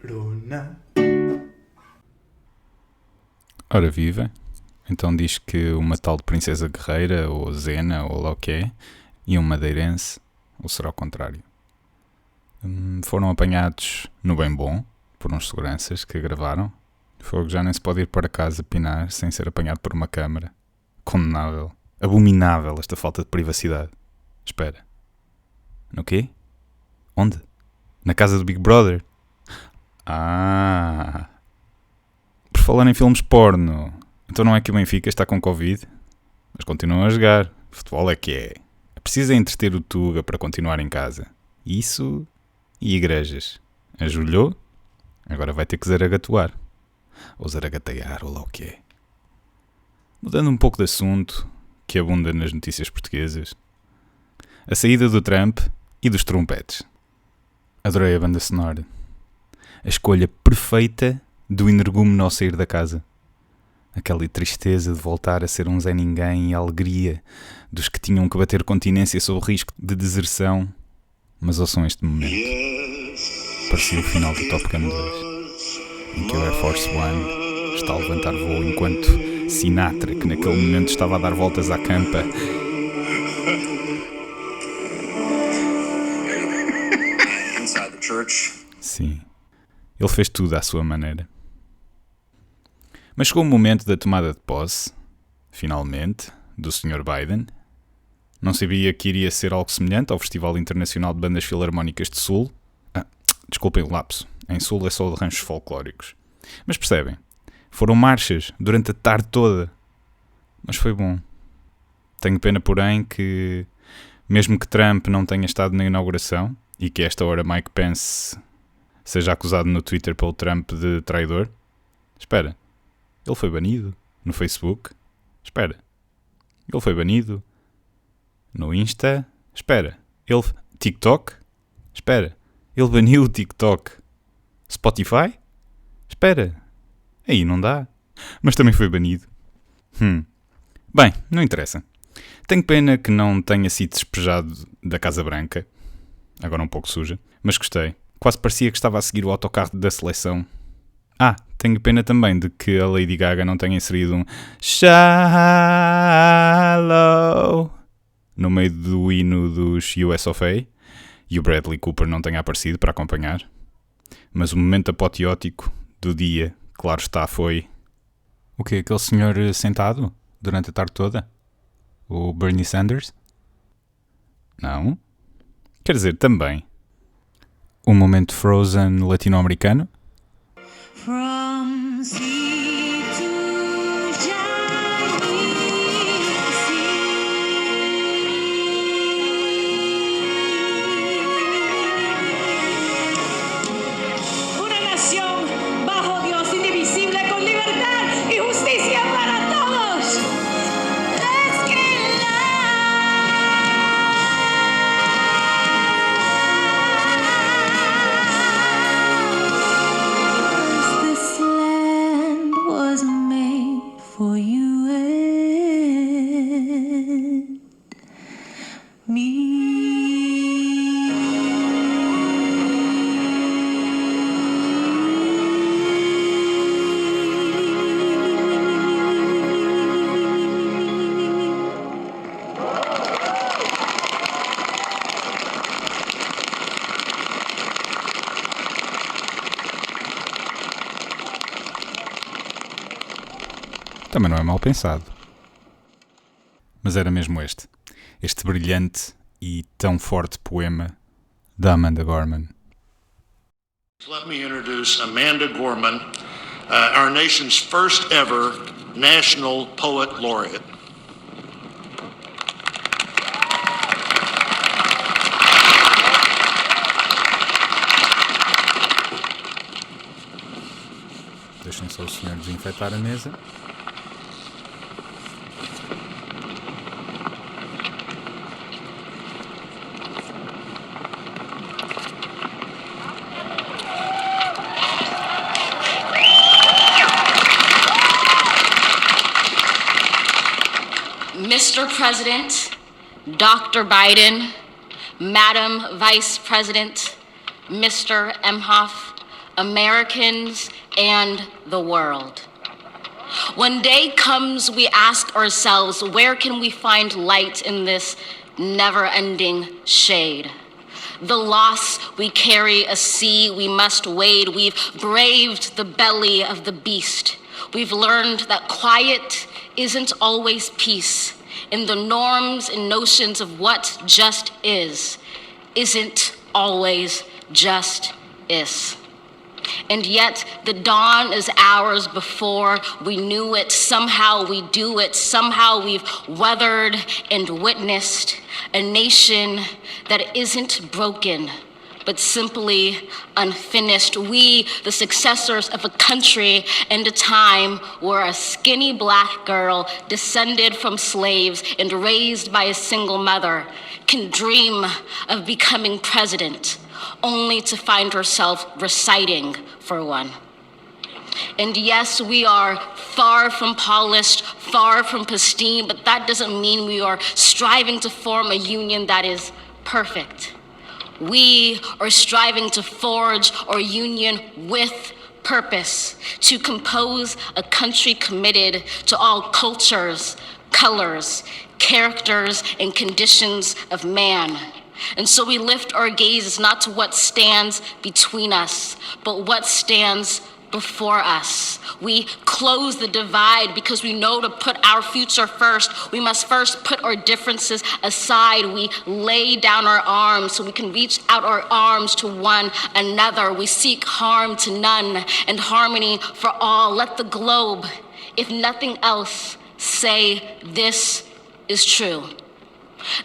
corona. Ora viva, então diz que uma tal de Princesa Guerreira, ou Zena, ou lá o que é, e um madeirense, ou será o contrário, foram apanhados no bem bom, por uns seguranças que gravaram. Fogo, já nem se pode ir para casa pinar sem ser apanhado por uma câmara. Condenável, abominável esta falta de privacidade. Espera, no quê? Onde? Na casa do Big Brother? Ah... Por falar em filmes porno, então não é que o Benfica está com Covid? Mas continuam a jogar. Futebol é que é. É preciso entreter o Tuga para continuar em casa. Isso e igrejas. Ajulhou? Agora vai ter que zaragatuar. Ou zaragatear, ou lá o que é. Mudando um pouco de assunto, que abunda nas notícias portuguesas. A saída do Trump e dos trompetes. Adorei a banda sonora. A escolha perfeita do energúmeno ao sair da casa. Aquela tristeza de voltar a ser um Zé Ninguém e a alegria dos que tinham que bater continência sob risco de deserção. Mas ouçam este momento. Parecia o final do Top Gun 2, em que o Air Force One está a levantar voo enquanto Sinatra, que naquele momento estava a dar voltas à campa, sim, ele fez tudo à sua maneira. Mas chegou o momento da tomada de posse, finalmente, do Sr. Biden. Não sabia que iria ser algo semelhante ao Festival Internacional de Bandas Filarmónicas de Sul. Desculpem o lapso, em Sul é só de ranchos folclóricos. Mas percebem, foram marchas durante a tarde toda. Mas foi bom. Tenho pena, porém, que, mesmo que Trump não tenha estado na inauguração, e que a esta hora Mike Pence seja acusado no Twitter pelo Trump de traidor, espera, ele foi banido no Facebook? Espera, ele foi banido no Insta? Espera, ele... TikTok? Espera, ele baniu o TikTok. Spotify? Espera, aí não dá. Mas também foi banido. Bem, não interessa. Tenho pena que não tenha sido despejado da Casa Branca. Agora um pouco suja. Mas gostei. Quase parecia que estava a seguir o autocarro da seleção. Tenho pena também de que a Lady Gaga não tenha inserido um Shallow no meio do hino dos US of A e o Bradley Cooper não tenha aparecido para acompanhar. Mas o momento apoteótico do dia, claro está, foi... O quê? Aquele senhor sentado durante a tarde toda? O Bernie Sanders? Não? Quer dizer, também. O momento Frozen latino-americano? From sea to shining sea. Una nación bajo Dios indivisible con libertad y justicia para todos. Let's get loud. This land was made for you and me. Também não é mal pensado. Mas era mesmo este brilhante e tão forte poema da Amanda Gorman. Let me introduce Amanda Gorman, our nation's first ever National Poet Laureate. Deixem só o senhor desinfetar a mesa. Mr. President, Dr. Biden, Madam Vice President, Mr. Emhoff, Americans, and the world. When day comes, we ask ourselves, where can we find light in this never-ending shade? The loss we carry, a sea we must wade. We've braved the belly of the beast. We've learned that quiet isn't always peace, and the norms and notions of what just isn't always just is. And yet the dawn is ours before we knew it. Somehow we do it. Somehow we've weathered and witnessed a nation that isn't broken, but simply unfinished. We, the successors of a country and a time where a skinny black girl descended from slaves and raised by a single mother can dream of becoming president, only to find herself reciting for one. And yes, we are far from polished, far from pristine, but that doesn't mean we are striving to form a union that is perfect. We are striving to forge our union with purpose, to compose a country committed to all cultures, colors, characters, and conditions of man. And so we lift our gaze not to what stands between us, but what stands before us. We close the divide because we know to put our future first, we must first put our differences aside. We lay down our arms so we can reach out our arms to one another. We seek harm to none and harmony for all. Let the globe, if nothing else, say this is true.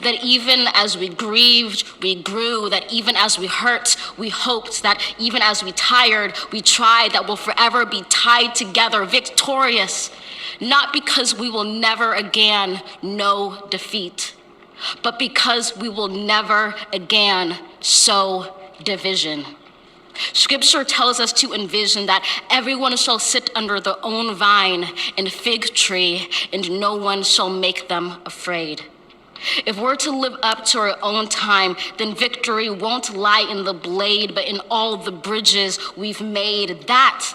That even as we grieved, we grew. That even as we hurt, we hoped. That even as we tired, we tried. That we'll forever be tied together, victorious. Not because we will never again know defeat, but because we will never again sow division. Scripture tells us to envision that everyone shall sit under their own vine and fig tree, and no one shall make them afraid. If we're to live up to our own time, then victory won't lie in the blade, but in all the bridges we've made. That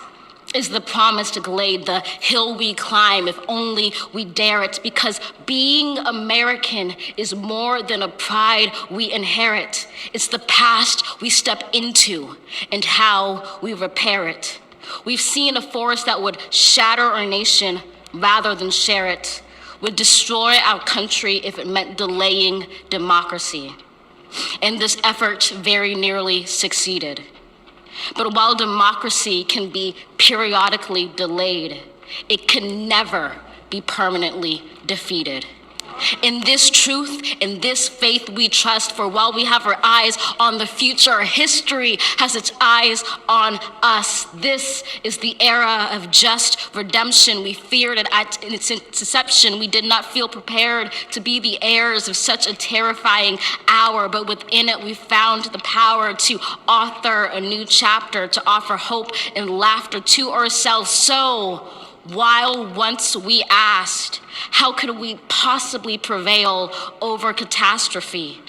is the promised glade, the hill we climb, if only we dare it, because being American is more than a pride we inherit. It's the past we step into and how we repair it. We've seen a force that would shatter our nation rather than share it, would destroy our country if it meant delaying democracy. And this effort very nearly succeeded. But while democracy can be periodically delayed, it can never be permanently defeated. In this truth, in this faith we trust, for while we have our eyes on the future, history has its eyes on us. This is the era of just redemption. We feared it at its inception. We did not feel prepared to be the heirs of such a terrifying hour, but within it we found the power to author a new chapter, to offer hope and laughter to ourselves. So, while once we asked, how could we possibly prevail over catastrophe?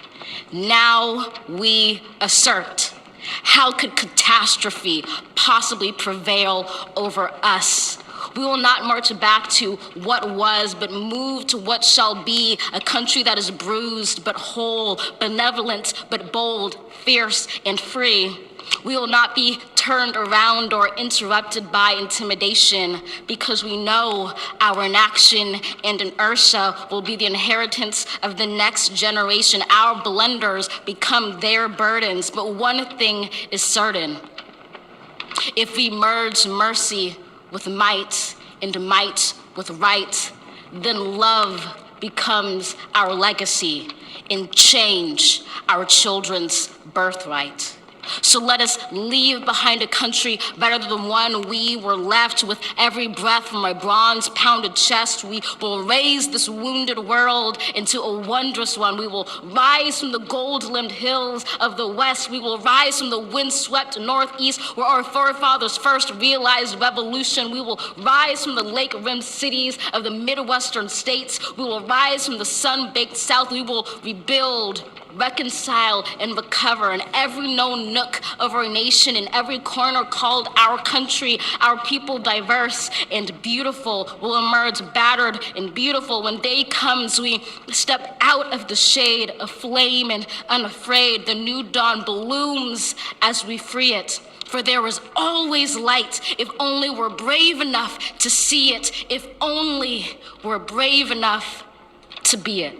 Now we assert, how could catastrophe possibly prevail over us? We will not march back to what was, but move to what shall be, a country that is bruised but whole, benevolent but bold, fierce and free. We will not be turned around or interrupted by intimidation, because we know our inaction and inertia will be the inheritance of the next generation. Our blunders become their burdens, but one thing is certain. If we merge mercy with might and might with right, then love becomes our legacy and change our children's birthright. So let us leave behind a country better than the one we were left. With every breath from our bronze-pounded chest, we will raise this wounded world into a wondrous one. We will rise from the gold-limbed hills of the west. We will rise from the wind-swept northeast, where our forefathers first realized revolution. We will rise from the lake-rimmed cities of the Midwestern states. We will rise from the sun-baked south. We will rebuild reconcile, and recover in every known nook of our nation, in every corner called our country. Our people, diverse and beautiful, will emerge battered and beautiful. When day comes, we step out of the shade of flame and unafraid. The new dawn blooms as we free it. For there is always light if only we're brave enough to see it, if only we're brave enough to be it.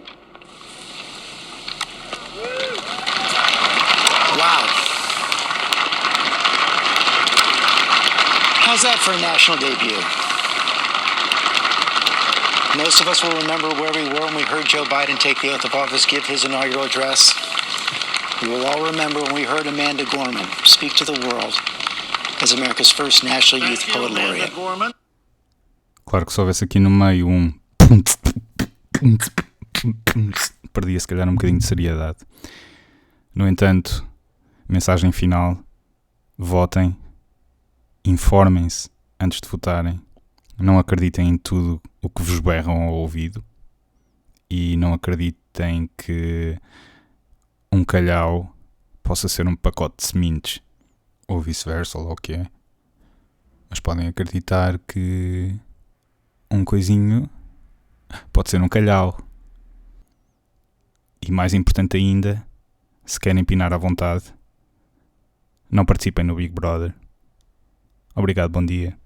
Wow. How's that for a national debut? Most of us will remember where we were when we heard Joe Biden take the oath of office give his inaugural address. We will all remember when we heard Amanda Gorman speak to the world as America's first National Youth Poet Laureate. Claro que se houvesse aqui no meio perdia se calhar um bocadinho de seriedade. No entanto, mensagem final: votem, informem-se antes de votarem, não acreditem em tudo o que vos berram ao ouvido e não acreditem que um calhau possa ser um pacote de sementes ou vice-versa, ou o que é. Mas podem acreditar que um coisinho pode ser um calhau. E mais importante ainda, se querem pinar à vontade, não participem no Big Brother. Obrigado, bom dia.